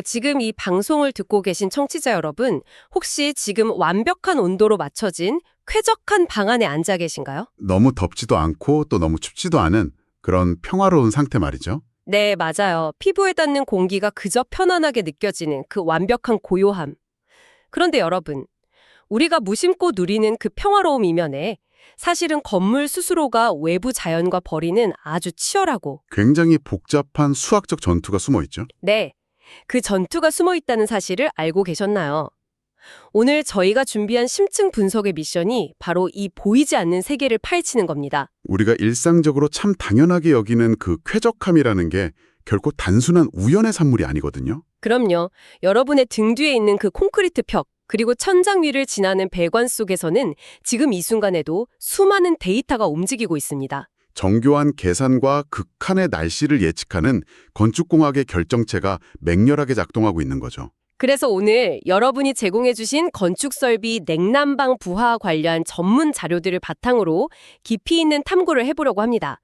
지금 이 방송을 듣고 계신 청취자 여러분, 혹시 지금 완벽한 온도로 맞춰진 쾌적한 방 안에 앉아 계신가요? 너무 덥지도 않고 또 너무 춥지도 않은 그런 평화로운 상태 말이죠. 네, 맞아요. 피부에 닿는 공기가 그저 편안하게 느껴지는 그 완벽한 고요함. 그런데 여러분, 우리가 무심코 누리는 그 평화로움 이면에 사실은 건물 스스로가 외부 자연과 벌이는 아주 치열하고, 굉장히 복잡한 수학적 전투가 숨어 있죠. 네, 그 전투가 숨어 있다는 사실을 알고 계셨나요? 오늘 저희가 준비한 심층 분석의 미션이 바로 이 보이지 않는 세계를 파헤치는 겁니다. 우리가 일상적으로 참 당연하게 여기는 그 쾌적함이라는 게 결코 단순한 우연의 산물이 아니거든요. 그럼요. 여러분의 등 뒤에 있는 그 콘크리트 벽, 그리고 천장 위를 지나는 배관 속에서는 지금 이 순간에도 수많은 데이터가 움직이고 있습니다. 정교한 계산과 극한의 날씨를 예측하는 건축공학의 결정체가 맹렬하게 작동하고 있는 거죠. 그래서 오늘 여러분이 제공해주신 건축설비 냉난방 부하 관련 전문 자료들을 바탕으로 깊이 있는 탐구를 해보려고 합니다.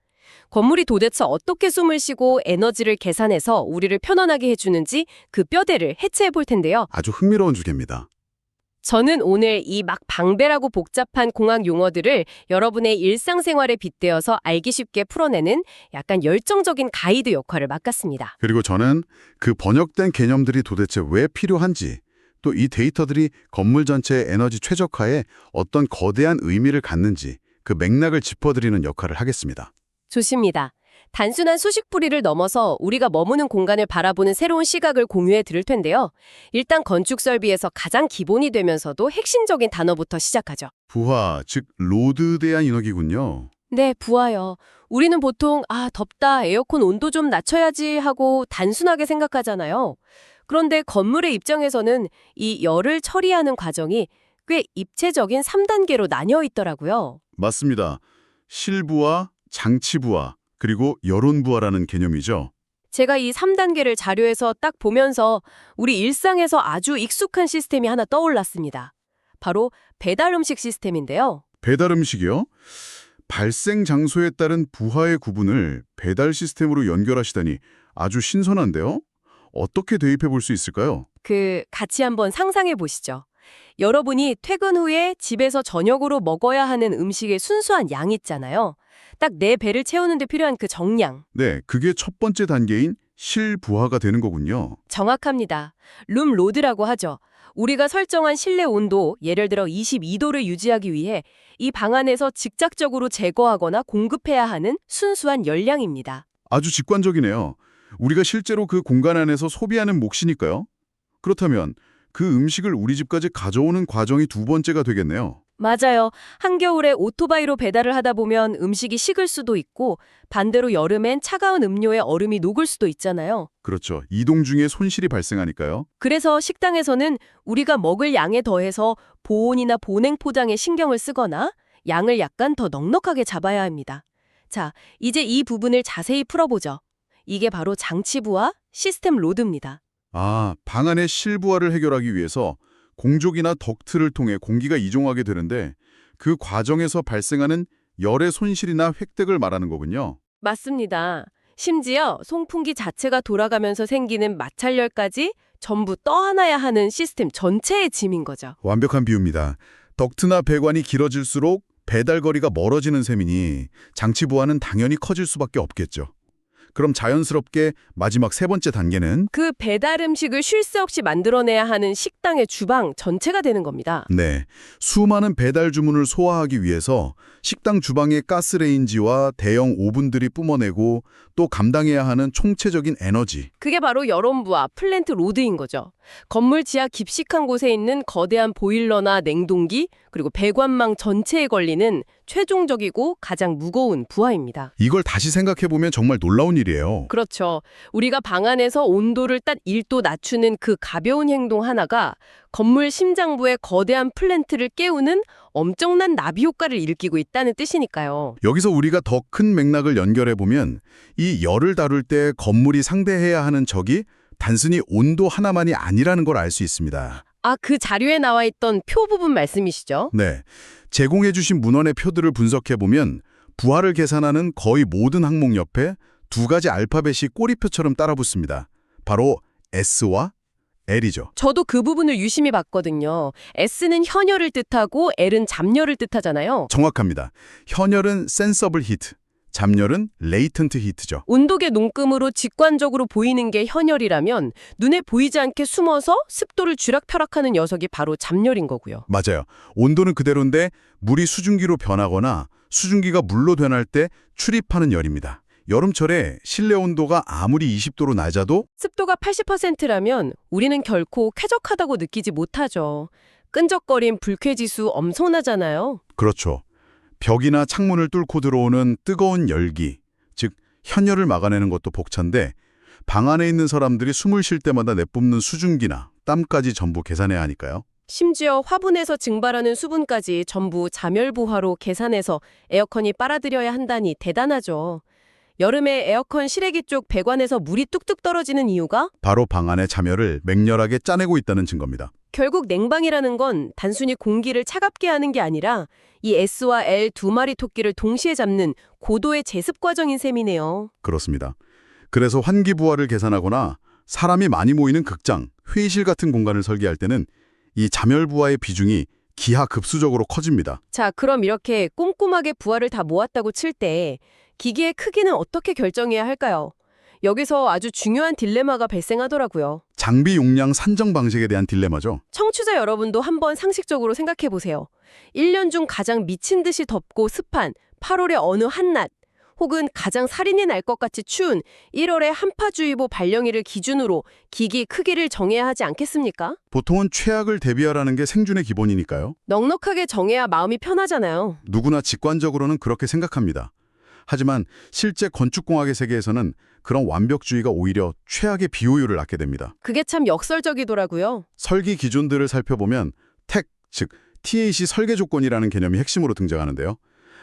건물이 도대체 어떻게 숨을 쉬고 에너지를 계산해서 우리를 편안하게 해주는지 그 뼈대를 해체해 볼 텐데요. 아주 흥미로운 주제입니다. 저는 오늘 이 막 방배라고 복잡한 공학 용어들을 여러분의 일상생활에 빗대어서 알기 쉽게 풀어내는 약간 열정적인 가이드 역할을 맡았습니다. 그리고 저는 그 번역된 개념들이 도대체 왜 필요한지, 또 이 데이터들이 건물 전체의 에너지 최적화에 어떤 거대한 의미를 갖는지 그 맥락을 짚어드리는 역할을 하겠습니다. 좋습니다. 단순한 수식풀이를 넘어서 우리가 머무는 공간을 바라보는 새로운 시각을 공유해 드릴 텐데요. 일단 건축 설비에서 가장 기본이 되면서도 핵심적인 단어부터 시작하죠. 부하, 즉 로드 대한 인허기군요. 네, 부하요. 우리는 보통 덥다, 에어컨 온도 좀 낮춰야지 하고 단순하게 생각하잖아요. 그런데 건물의 입장에서는 이 열을 처리하는 과정이 꽤 입체적인 3단계로 나뉘어 있더라고요. 맞습니다. 실부하, 장치부하, 그리고 여론부하라는 개념이죠. 제가 이 3단계를 자료에서 딱 보면서 우리 일상에서 아주 익숙한 시스템이 하나 떠올랐습니다. 바로 배달 음식 시스템인데요. 배달 음식이요? 발생 장소에 따른 부하의 구분을 배달 시스템으로 연결하시다니 아주 신선한데요? 어떻게 대입해 볼 수 있을까요? 같이 한번 상상해 보시죠. 여러분이 퇴근 후에 집에서 저녁으로 먹어야 하는 음식의 순수한 양 있잖아요. 딱 내 배를 채우는 데 필요한 그 정량. 네, 그게 첫 번째 단계인 실부하가 되는 거군요. 정확합니다. 룸 로드라고 하죠. 우리가 설정한 실내 온도, 예를 들어 22도를 유지하기 위해 이 방 안에서 직접적으로 제거하거나 공급해야 하는 순수한 열량입니다. 아주 직관적이네요. 우리가 실제로 그 공간 안에서 소비하는 몫이니까요. 그렇다면 그 음식을 우리 집까지 가져오는 과정이 두 번째가 되겠네요. 맞아요. 한겨울에 오토바이로 배달을 하다 보면 음식이 식을 수도 있고 반대로 여름엔 차가운 음료에 얼음이 녹을 수도 있잖아요. 그렇죠. 이동 중에 손실이 발생하니까요. 그래서 식당에서는 우리가 먹을 양에 더해서 보온이나 보냉 포장에 신경을 쓰거나 양을 약간 더 넉넉하게 잡아야 합니다. 자, 이제 이 부분을 자세히 풀어보죠. 이게 바로 장치부와 시스템 로드입니다. 방 안의 실부하를 해결하기 위해서 공족이나 덕트를 통해 공기가 이종하게 되는데 그 과정에서 발생하는 열의 손실이나 획득을 말하는 거군요. 맞습니다. 심지어 송풍기 자체가 돌아가면서 생기는 마찰열까지 전부 떠안아야 하는 시스템 전체의 짐인 거죠. 완벽한 비유입니다. 덕트나 배관이 길어질수록 배달 거리가 멀어지는 셈이니 장치 부하는 당연히 커질 수밖에 없겠죠. 그럼 자연스럽게 마지막 세 번째 단계는 그 배달 음식을 쉴 새 없이 만들어내야 하는 식당의 주방 전체가 되는 겁니다. 네, 수많은 배달 주문을 소화하기 위해서 식당 주방의 가스레인지와 대형 오븐들이 뿜어내고 또 감당해야 하는 총체적인 에너지. 그게 바로 여론부와 플랜트 로드인 거죠. 건물 지하 깊숙한 곳에 있는 거대한 보일러나 냉동기, 그리고 배관망 전체에 걸리는 최종적이고 가장 무거운 부하입니다. 이걸 다시 생각해보면 정말 놀라운 일이에요. 그렇죠. 우리가 방 안에서 온도를 딱 1도 낮추는 그 가벼운 행동 하나가 건물 심장부의 거대한 플랜트를 깨우는 엄청난 나비 효과를 일으키고 있다는 뜻이니까요. 여기서 우리가 더 큰 맥락을 연결해보면 이 열을 다룰 때 건물이 상대해야 하는 적이 단순히 온도 하나만이 아니라는 걸 알 수 있습니다. 그 자료에 나와 있던 표 부분 말씀이시죠? 네, 제공해주신 문헌의 표들을 분석해보면 부하를 계산하는 거의 모든 항목 옆에 두 가지 알파벳이 꼬리표처럼 따라붙습니다. 바로 S와 L이죠. 저도 그 부분을 유심히 봤거든요. S는 현열을 뜻하고 L은 잡열을 뜻하잖아요. 정확합니다. 현열은 sensible heat, 잡열은 latent heat죠. 온도계 농금으로 직관적으로 보이는 게 현열이라면 눈에 보이지 않게 숨어서 습도를 쥐락펴락하는 녀석이 바로 잡열인 거고요. 맞아요. 온도는 그대로인데 물이 수증기로 변하거나 수증기가 물로 변할 때 출입하는 열입니다. 여름철에 실내 온도가 아무리 20도로 낮아도 습도가 80%라면 우리는 결코 쾌적하다고 느끼지 못하죠. 끈적거림, 불쾌지수 엄청나잖아요. 그렇죠. 벽이나 창문을 뚫고 들어오는 뜨거운 열기, 즉 현열을 막아내는 것도 벅찬데 방 안에 있는 사람들이 숨을 쉴 때마다 내뿜는 수증기나 땀까지 전부 계산해야 하니까요. 심지어 화분에서 증발하는 수분까지 전부 자멸부하로 계산해서 에어컨이 빨아들여야 한다니 대단하죠. 여름에 에어컨 실외기 쪽 배관에서 물이 뚝뚝 떨어지는 이유가 바로 방 안의 자멸을 맹렬하게 짜내고 있다는 증거입니다. 결국 냉방이라는 건 단순히 공기를 차갑게 하는 게 아니라 이 S와 L 두 마리 토끼를 동시에 잡는 고도의 제습 과정인 셈이네요. 그렇습니다. 그래서 환기 부하를 계산하거나 사람이 많이 모이는 극장, 회의실 같은 공간을 설계할 때는 이 자멸 부하의 비중이 기하급수적으로 커집니다. 자, 그럼 이렇게 꼼꼼하게 부하를 다 모았다고 칠 때 기기의 크기는 어떻게 결정해야 할까요? 여기서 아주 중요한 딜레마가 발생하더라고요. 장비 용량 산정 방식에 대한 딜레마죠. 청취자 여러분도 한번 상식적으로 생각해 보세요. 1년 중 가장 미친 듯이 덥고 습한 8월의 어느 한낮, 혹은 가장 살인이 날 것 같이 추운 1월의 한파주의보 발령일을 기준으로 기기 크기를 정해야 하지 않겠습니까? 보통은 최악을 대비하라는 게 생존의 기본이니까요. 넉넉하게 정해야 마음이 편하잖아요. 누구나 직관적으로는 그렇게 생각합니다. 하지만 실제 건축공학의 세계에서는 그런 완벽주의가 오히려 최악의 비효율을 낳게 됩니다. 그게 참 역설적이더라고요. 설계 기준들을 살펴보면 즉 TAC 설계 조건이라는 개념이 핵심으로 등장하는데요.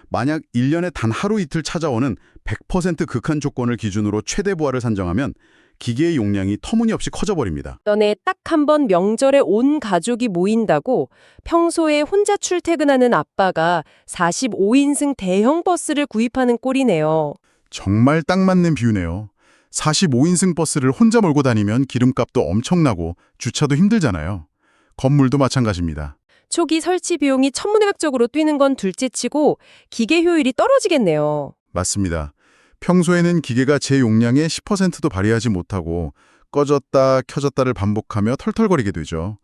만약 1년에 단 하루 이틀 찾아오는 100% 극한 조건을 기준으로 최대 부하를 산정하면 기계의 용량이 터무니없이 커져버립니다. 전에 딱 한 번 명절에 온 가족이 모인다고 평소에 혼자 출퇴근하는 아빠가 45인승 대형 버스를 구입하는 꼴이네요. 정말 딱 맞는 비유네요. 45인승 버스를 혼자 몰고 다니면 기름값도 엄청나고 주차도 힘들잖아요. 건물도 마찬가지입니다. 초기 설치 비용이 천문학적으로 뛰는 건 둘째치고 기계 효율이 떨어지겠네요. 맞습니다. 평소에는 기계가 제 용량의 10%도 발휘하지 못하고 꺼졌다 켜졌다를 반복하며 털털거리게 되죠.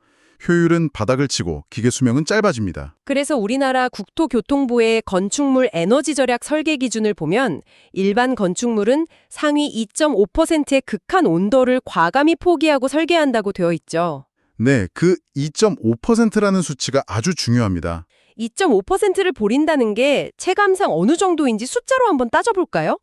효율은 바닥을 치고 기계 수명은 짧아집니다. 그래서 우리나라 국토교통부의 건축물 에너지 절약 설계 기준을 보면 일반 건축물은 상위 2.5%의 극한 온도를 과감히 포기하고 설계한다고 되어 있죠. 네, 그 2.5%라는 수치가 아주 중요합니다. 2.5%를 버린다는 게 체감상 어느 정도인지 숫자로 한번 따져볼까요?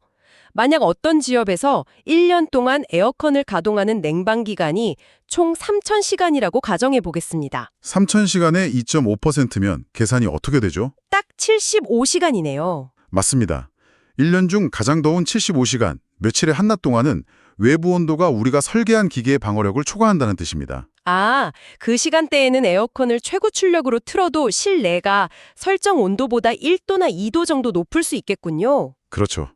만약 어떤 지역에서 1년 동안 에어컨을 가동하는 냉방 기간이 총 3,000시간이라고 가정해 보겠습니다. 3,000시간에 2.5%면 계산이 어떻게 되죠? 딱 75시간이네요. 맞습니다. 1년 중 가장 더운 75시간, 며칠의 한낮 동안은 외부 온도가 우리가 설계한 기계의 방어력을 초과한다는 뜻입니다. 아, 그 시간대에는 에어컨을 최고 출력으로 틀어도 실내가 설정 온도보다 1도나 2도 정도 높을 수 있겠군요. 그렇죠.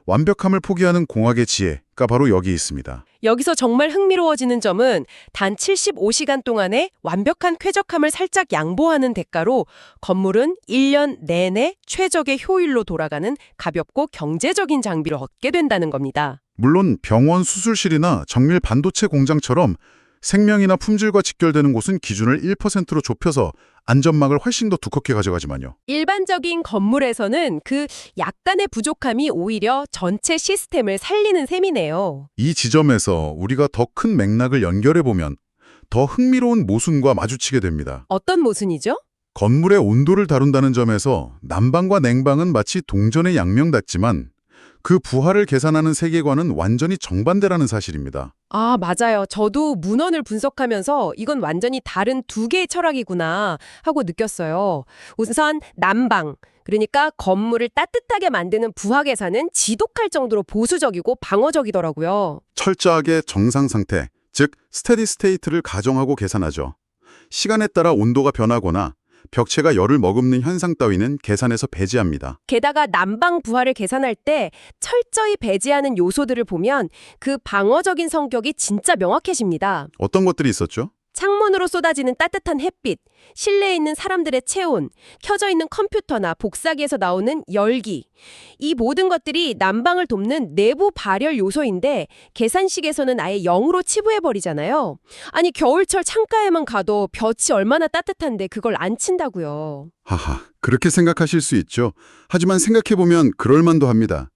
완벽함을 포기하는 공학의 지혜가 바로 여기 있습니다. 여기서 정말 흥미로워지는 점은 단 75시간 동안의 완벽한 쾌적함을 살짝 양보하는 대가로 건물은 1년 내내 최적의 효율로 돌아가는 가볍고 경제적인 장비를 얻게 된다는 겁니다. 물론 병원 수술실이나 정밀 반도체 공장처럼 생명이나 품질과 직결되는 곳은 기준을 1%로 좁혀서 안전망을 훨씬 더 두껍게 가져가지만요. 일반적인 건물에서는 그 약간의 부족함이 오히려 전체 시스템을 살리는 셈이네요. 이 지점에서 우리가 더 큰 맥락을 연결해보면 더 흥미로운 모순과 마주치게 됩니다. 어떤 모순이죠? 건물의 온도를 다룬다는 점에서 난방과 냉방은 마치 동전의 양면 같지만 그 부하를 계산하는 세계관은 완전히 정반대라는 사실입니다. 아, 맞아요. 저도 문헌을 분석하면서 이건 완전히 다른 두 개의 철학이구나 하고 느꼈어요. 우선 난방, 그러니까 건물을 따뜻하게 만드는 부하 계산은 지독할 정도로 보수적이고 방어적이더라고요. 철저하게 정상 상태, 즉 스테디 스테이트를 가정하고 계산하죠. 시간에 따라 온도가 변하거나 벽체가 열을 머금는 현상 따위는 계산에서 배제합니다. 게다가 난방 부하를 계산할 때 철저히 배제하는 요소들을 보면 그 방어적인 성격이 진짜 명확해집니다. 어떤 것들이 있었죠? 창문으로 쏟아지는 따뜻한 햇빛, 실내에 있는 사람들의 체온, 켜져 있는 컴퓨터나 복사기에서 나오는 열기. 이 모든 것들이 난방을 돕는 내부 발열 요소인데 계산식에서는 아예 0으로 치부해버리잖아요. 아니 겨울철 창가에만 가도 볕이 얼마나 따뜻한데 그걸 안 친다고요. 하하, 그렇게 생각하실 수 있죠. 하지만 생각해보면 그럴만도 합니다.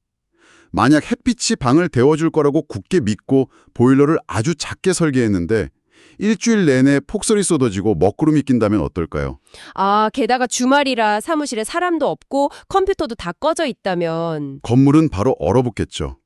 만약 햇빛이 방을 데워줄 거라고 굳게 믿고 보일러를 아주 작게 설계했는데 일주일 내내 폭설이 쏟아지고 먹구름이 낀다면 어떨까요? 게다가 주말이라 사무실에 사람도 없고 컴퓨터도 다 꺼져 있다면 건물은 바로 얼어붙겠죠.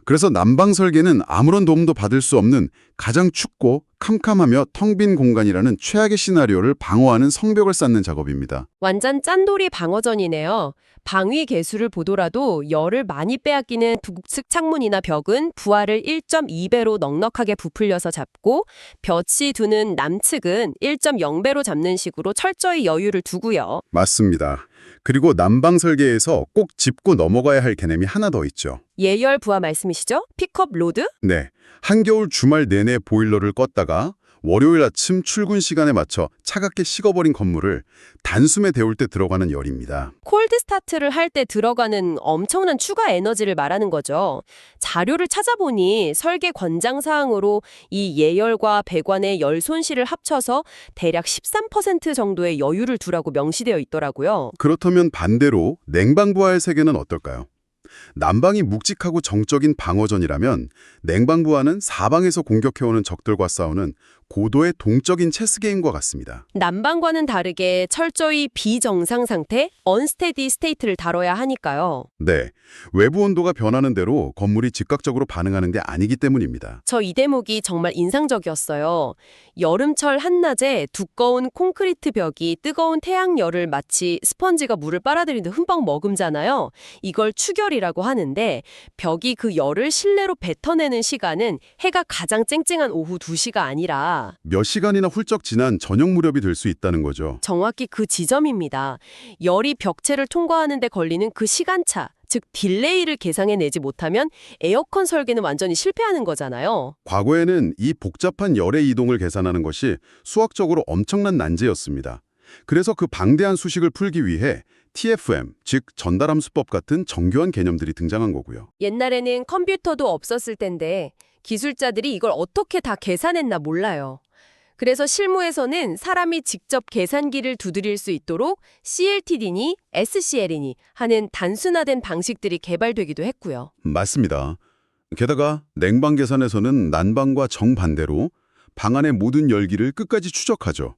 그래서 난방 설계는 아무런 도움도 받을 수 없는 가장 춥고 캄캄하며 텅 빈 공간이라는 최악의 시나리오를 방어하는 성벽을 쌓는 작업입니다. 완전 짠돌이 방어전이네요. 방위 계수를 보더라도 열을 많이 빼앗기는 북측 창문이나 벽은 부하를 1.2배로 넉넉하게 부풀려서 잡고 볕이 두는 남측은 1.0배로 잡는 식으로 철저히 여유를 두고요. 맞습니다. 그리고 난방 설계에서 꼭 짚고 넘어가야 할 개념이 하나 더 있죠. 예열 부하 말씀이시죠? 픽업 로드? 네, 한겨울 주말 내내 보일러를 껐다가 월요일 아침 출근 시간에 맞춰 차갑게 식어버린 건물을 단숨에 데울 때 들어가는 열입니다. 콜드 스타트를 할 때 들어가는 엄청난 추가 에너지를 말하는 거죠. 자료를 찾아보니 설계 권장 사항으로 이 예열과 배관의 열 손실을 합쳐서 대략 13% 정도의 여유를 두라고 명시되어 있더라고요. 그렇다면 반대로 냉방부하의 세계는 어떨까요? 난방이 묵직하고 정적인 방어전이라면 냉방부하는 사방에서 공격해오는 적들과 싸우는 고도의 동적인 체스 게임과 같습니다. 난방과는 다르게 철저히 비정상 상태, 언스테디 스테이트를 다뤄야 하니까요. 네, 외부 온도가 변하는 대로 건물이 즉각적으로 반응하는 게 아니기 때문입니다. 저 이 대목이 정말 인상적이었어요. 여름철 한낮에 두꺼운 콘크리트 벽이 뜨거운 태양열을 마치 스펀지가 물을 빨아들이듯 흠뻑 머금잖아요. 이걸 추결이라고 하는데 벽이 그 열을 실내로 뱉어내는 시간은 해가 가장 쨍쨍한 오후 2시가 아니라 몇 시간이나 훌쩍 지난 저녁 무렵이 될 수 있다는 거죠. 정확히 그 지점입니다. 열이 벽체를 통과하는 데 걸리는 그 시간차, 즉 딜레이를 계산해내지 못하면 에어컨 설계는 완전히 실패하는 거잖아요. 과거에는 이 복잡한 열의 이동을 계산하는 것이 수학적으로 엄청난 난제였습니다. 그래서 그 방대한 수식을 풀기 위해 TFM, 즉 전달함수법 같은 정교한 개념들이 등장한 거고요. 옛날에는 컴퓨터도 없었을 텐데 기술자들이 이걸 어떻게 다 계산했나 몰라요. 그래서 실무에서는 사람이 직접 계산기를 두드릴 수 있도록 CLTD니 SCL이니 하는 단순화된 방식들이 개발되기도 했고요. 맞습니다. 게다가 냉방 계산에서는 난방과 정반대로 방 안의 모든 열기를 끝까지 추적하죠.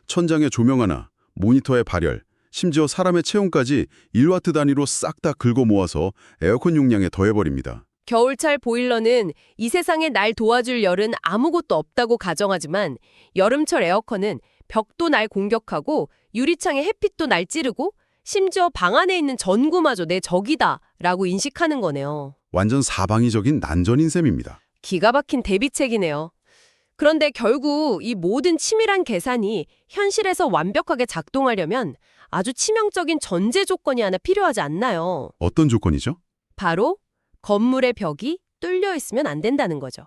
천장의 조명 하나, 모니터의 발열, 심지어 사람의 체온까지 1와트 단위로 싹 다 긁어 모아서 에어컨 용량에 더해버립니다. 겨울철 보일러는 이 세상에 날 도와줄 열은 아무것도 없다고 가정하지만 여름철 에어컨은 벽도 날 공격하고 유리창에 햇빛도 날 찌르고 심지어 방 안에 있는 전구마저 내 적이다 라고 인식하는 거네요. 완전 사방이적인 난전인 셈입니다. 기가 막힌 대비책이네요. 그런데 결국 이 모든 치밀한 계산이 현실에서 완벽하게 작동하려면 아주 치명적인 전제 조건이 하나 필요하지 않나요? 어떤 조건이죠? 바로 건물의 벽이 뚫려 있으면 안 된다는 거죠.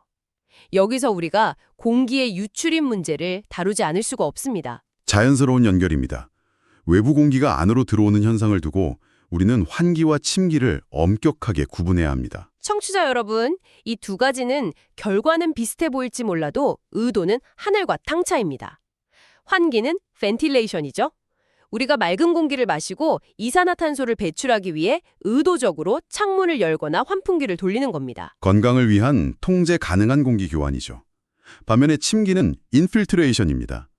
여기서 우리가 공기의 유출입 문제를 다루지 않을 수가 없습니다. 자연스러운 연결입니다. 외부 공기가 안으로 들어오는 현상을 두고 우리는 환기와 침기를 엄격하게 구분해야 합니다. 청취자 여러분, 이 두 가지는 결과는 비슷해 보일지 몰라도 의도는 하늘과 땅 차이입니다. 환기는 벤틸레이션이죠. 우리가 맑은 공기를 마시고 이산화탄소를 배출하기 위해 의도적으로 창문을 열거나 환풍기를 돌리는 겁니다. 건강을 위한 통제 가능한 공기 교환이죠. 반면에 침기는 인필트레이션입니다.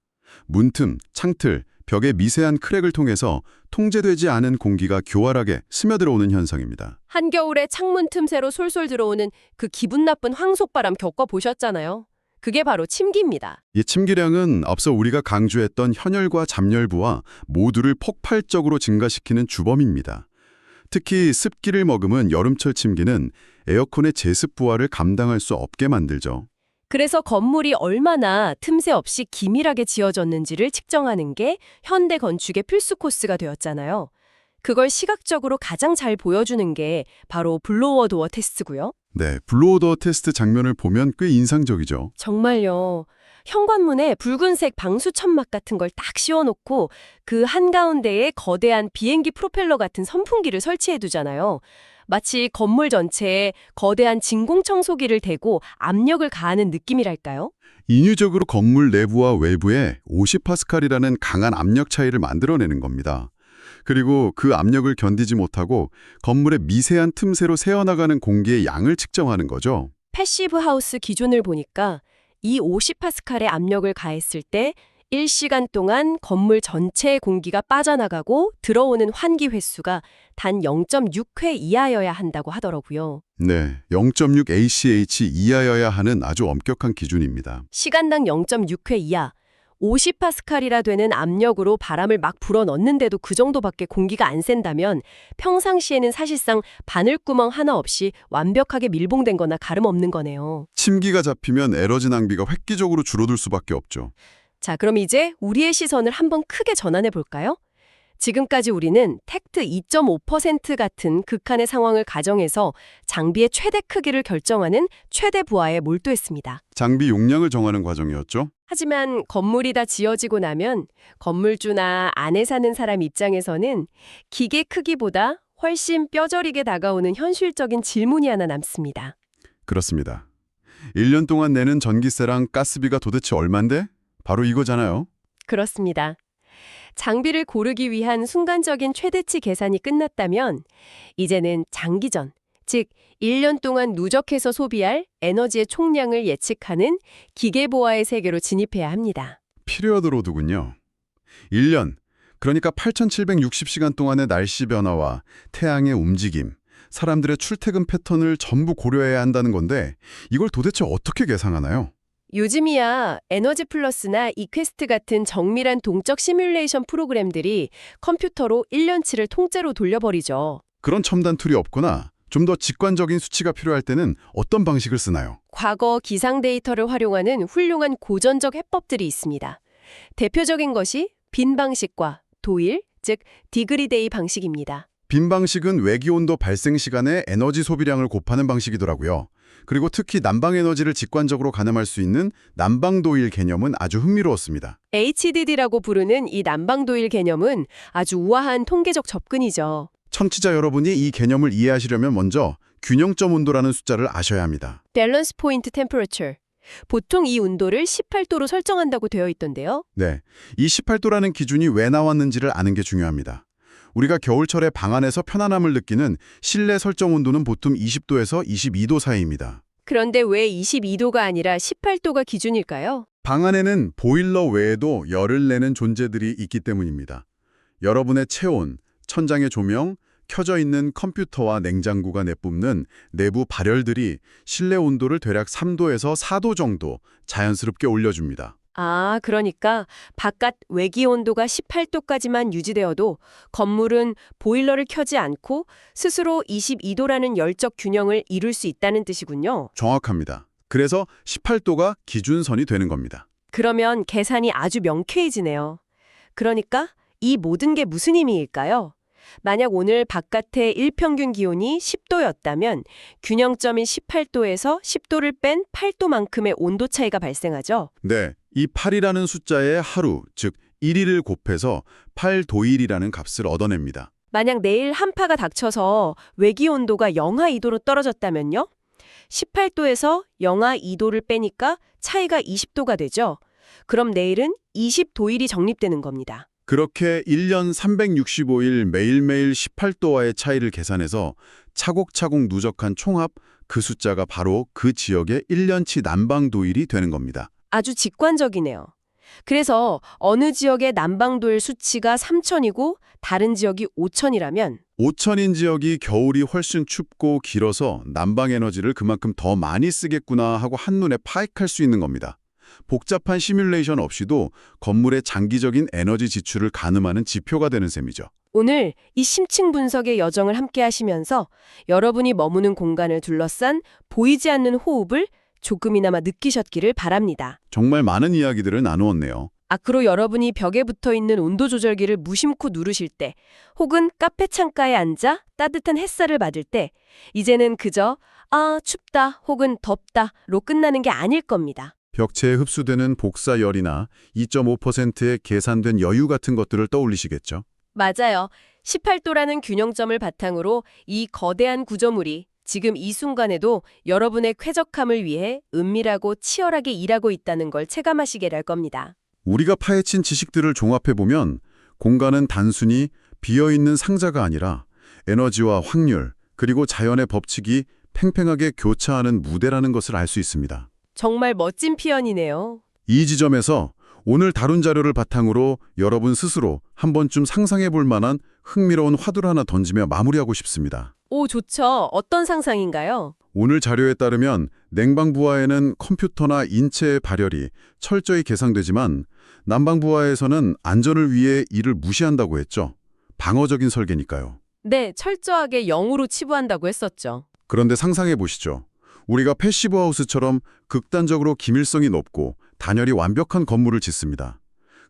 문틈, 창틀, 벽의 미세한 크랙을 통해서 통제되지 않은 공기가 교활하게 스며들어오는 현상입니다. 한겨울에 창문 틈새로 솔솔 들어오는 그 기분 나쁜 황속바람 겪어보셨잖아요. 그게 바로 침기입니다. 이 침기량은 앞서 우리가 강조했던 현열과 잡열부와 모두를 폭발적으로 증가시키는 주범입니다. 특히 습기를 머금은 여름철 침기는 에어컨의 제습 부하를 감당할 수 없게 만들죠. 그래서 건물이 얼마나 틈새 없이 기밀하게 지어졌는지를 측정하는 게 현대 건축의 필수 코스가 되었잖아요. 그걸 시각적으로 가장 잘 보여주는 게 바로 블로워 도어 테스트고요. 네, 블로우더 테스트 장면을 보면 꽤 인상적이죠. 정말요. 현관문에 붉은색 방수 천막 같은 걸 딱 씌워놓고 그 한가운데에 거대한 비행기 프로펠러 같은 선풍기를 설치해 두잖아요. 마치 건물 전체에 거대한 진공 청소기를 대고 압력을 가하는 느낌이랄까요? 인위적으로 건물 내부와 외부에 50파스칼이라는 강한 압력 차이를 만들어내는 겁니다. 그리고 그 압력을 견디지 못하고 건물의 미세한 틈새로 새어나가는 공기의 양을 측정하는 거죠. 패시브 하우스 기준을 보니까 이 50파스칼의 압력을 가했을 때 1시간 동안 건물 전체의 공기가 빠져나가고 들어오는 환기 횟수가 단 0.6회 이하여야 한다고 하더라고요. 네, 0.6 ACH 이하여야 하는 아주 엄격한 기준입니다. 시간당 0.6회 이하, 50파스칼이라 되는 압력으로 바람을 막 불어넣는데도 그 정도밖에 공기가 안 샌다면 평상시에는 사실상 바늘구멍 하나 없이 완벽하게 밀봉된 거나 다름없는 거네요. 침기가 잡히면 에너지 낭비가 획기적으로 줄어들 수밖에 없죠. 자, 그럼 이제 우리의 시선을 한번 크게 전환해 볼까요? 지금까지 우리는 택트 2.5% 같은 극한의 상황을 가정해서 장비의 최대 크기를 결정하는 최대 부하에 몰두했습니다. 장비 용량을 정하는 과정이었죠. 하지만 건물이 다 지어지고 나면 건물주나 안에 사는 사람 입장에서는 기계 크기보다 훨씬 뼈저리게 다가오는 현실적인 질문이 하나 남습니다. 그렇습니다. 1년 동안 내는 전기세랑 가스비가 도대체 얼만데? 바로 이거잖아요. 그렇습니다. 장비를 고르기 위한 순간적인 최대치 계산이 끝났다면 이제는 장기전, 즉 1년 동안 누적해서 소비할 에너지의 총량을 예측하는 기계보아의 세계로 진입해야 합니다. 피리어드 로드군요. 1년, 그러니까 8,760시간 동안의 날씨 변화와 태양의 움직임, 사람들의 출퇴근 패턴을 전부 고려해야 한다는 건데 이걸 도대체 어떻게 계산하나요? 요즘이야 에너지 플러스나 이퀘스트 같은 정밀한 동적 시뮬레이션 프로그램들이 컴퓨터로 1년치를 통째로 돌려버리죠. 그런 첨단 툴이 없거나 좀 더 직관적인 수치가 필요할 때는 어떤 방식을 쓰나요? 과거 기상 데이터를 활용하는 훌륭한 고전적 해법들이 있습니다. 대표적인 것이 빈 방식과 도일, 즉 디그리데이 방식입니다. 빈 방식은 외기온도 발생 시간에 에너지 소비량을 곱하는 방식이더라고요. 그리고 특히 난방 에너지를 직관적으로 가늠할 수 있는 난방도일 개념은 아주 흥미로웠습니다. HDD라고 부르는 이 난방도일 개념은 아주 우아한 통계적 접근이죠. 청취자 여러분이 이 개념을 이해하시려면 먼저 균형점 온도라는 숫자를 아셔야 합니다. 밸런스 포인트 템퍼러처. 보통 이 온도를 18도로 설정한다고 되어 있던데요. 네, 이 18도라는 기준이 왜 나왔는지를 아는 게 중요합니다. 우리가 겨울철에 방 안에서 편안함을 느끼는 실내 설정 온도는 보통 20도에서 22도 사이입니다. 그런데 왜 22도가 아니라 18도가 기준일까요? 방 안에는 보일러 외에도 열을 내는 존재들이 있기 때문입니다. 여러분의 체온, 천장의 조명, 켜져 있는 컴퓨터와 냉장고가 내뿜는 내부 발열들이 실내 온도를 대략 3도에서 4도 정도 자연스럽게 올려줍니다. 아, 그러니까 바깥 외기 온도가 18도까지만 유지되어도 건물은 보일러를 켜지 않고 스스로 22도라는 열적 균형을 이룰 수 있다는 뜻이군요. 정확합니다. 그래서 18도가 기준선이 되는 겁니다. 그러면 계산이 아주 명쾌해지네요. 그러니까 이 모든 게 무슨 의미일까요? 만약 오늘 바깥의 일평균 기온이 10도였다면 균형점인 18도에서 10도를 뺀 8도만큼의 온도 차이가 발생하죠. 네, 이 8이라는 숫자에 하루, 즉 1일을 곱해서 8도일이라는 값을 얻어냅니다. 만약 내일 한파가 닥쳐서 외기 온도가 영하 2도로 떨어졌다면요? 18도에서 영하 2도를 빼니까 차이가 20도가 되죠. 그럼 내일은 20도일이 적립되는 겁니다. 그렇게 1년 365일 매일매일 18도와의 차이를 계산해서 차곡차곡 누적한 총합, 그 숫자가 바로 그 지역의 1년치 난방도일이 되는 겁니다. 아주 직관적이네요. 그래서 어느 지역의 난방도일 수치가 3,000이고 다른 지역이 5,000이라면 5,000인 지역이 겨울이 훨씬 춥고 길어서 난방 에너지를 그만큼 더 많이 쓰겠구나 하고 한눈에 파악할 수 있는 겁니다. 복잡한 시뮬레이션 없이도 건물의 장기적인 에너지 지출을 가늠하는 지표가 되는 셈이죠. 오늘 이 심층 분석의 여정을 함께 하시면서 여러분이 머무는 공간을 둘러싼 보이지 않는 호흡을 조금이나마 느끼셨기를 바랍니다. 정말 많은 이야기들을 나누었네요. 앞으로 여러분이 벽에 붙어 있는 온도 조절기를 무심코 누르실 때, 혹은 카페 창가에 앉아 따뜻한 햇살을 맞을 때, 이제는 그저 아, 춥다 혹은 덥다로 끝나는 게 아닐 겁니다. 벽체에 흡수되는 복사열이나 2.5%의 계산된 여유 같은 것들을 떠올리시겠죠? 맞아요. 18도라는 균형점을 바탕으로 이 거대한 구조물이 지금 이 순간에도 여러분의 쾌적함을 위해 은밀하고 치열하게 일하고 있다는 걸 체감하시게 될 겁니다. 우리가 파헤친 지식들을 종합해보면 공간은 단순히 비어있는 상자가 아니라 에너지와 확률, 그리고 자연의 법칙이 팽팽하게 교차하는 무대라는 것을 알 수 있습니다. 정말 멋진 표현이네요. 이 지점에서 오늘 다룬 자료를 바탕으로 여러분 스스로 한 번쯤 상상해 볼 만한 흥미로운 화두를 하나 던지며 마무리하고 싶습니다. 오, 좋죠. 어떤 상상인가요? 오늘 자료에 따르면 냉방부하에는 컴퓨터나 인체의 발열이 철저히 계상되지만 난방부하에서는 안전을 위해 이를 무시한다고 했죠. 방어적인 설계니까요. 네, 철저하게 0으로 치부한다고 했었죠. 그런데 상상해 보시죠. 우리가 패시브 하우스처럼 극단적으로 기밀성이 높고 단열이 완벽한 건물을 짓습니다.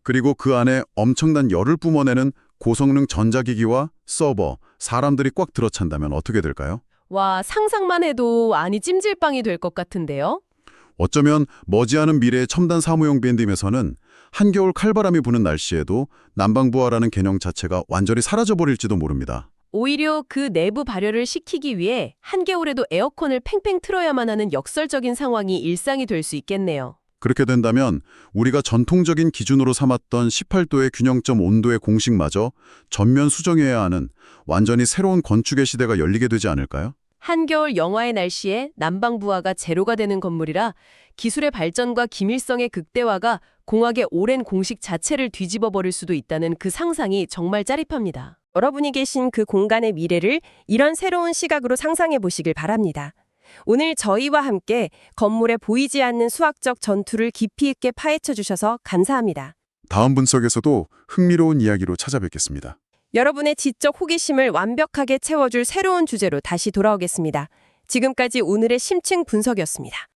그리고 그 안에 엄청난 열을 뿜어내는 고성능 전자기기와 서버, 사람들이 꽉 들어찬다면 어떻게 될까요? 와, 상상만 해도 안이 찜질방이 될 것 같은데요? 어쩌면 머지않은 미래의 첨단 사무용 밴드임에서는 한겨울 칼바람이 부는 날씨에도 난방부하라는 개념 자체가 완전히 사라져버릴지도 모릅니다. 오히려 그 내부 발열을 식히기 위해 한겨울에도 에어컨을 팽팽 틀어야만 하는 역설적인 상황이 일상이 될 수 있겠네요. 그렇게 된다면 우리가 전통적인 기준으로 삼았던 18도의 균형점 온도의 공식마저 전면 수정해야 하는 완전히 새로운 건축의 시대가 열리게 되지 않을까요? 한겨울 영하의 날씨에 난방부하가 제로가 되는 건물이라 기술의 발전과 기밀성의 극대화가 공학의 오랜 공식 자체를 뒤집어 버릴 수도 있다는 그 상상이 정말 짜릿합니다. 여러분이 계신 그 공간의 미래를 이런 새로운 시각으로 상상해 보시길 바랍니다. 오늘 저희와 함께 건물에 보이지 않는 수학적 전투를 깊이 있게 파헤쳐 주셔서 감사합니다. 다음 분석에서도 흥미로운 이야기로 찾아뵙겠습니다. 여러분의 지적 호기심을 완벽하게 채워줄 새로운 주제로 다시 돌아오겠습니다. 지금까지 오늘의 심층 분석이었습니다.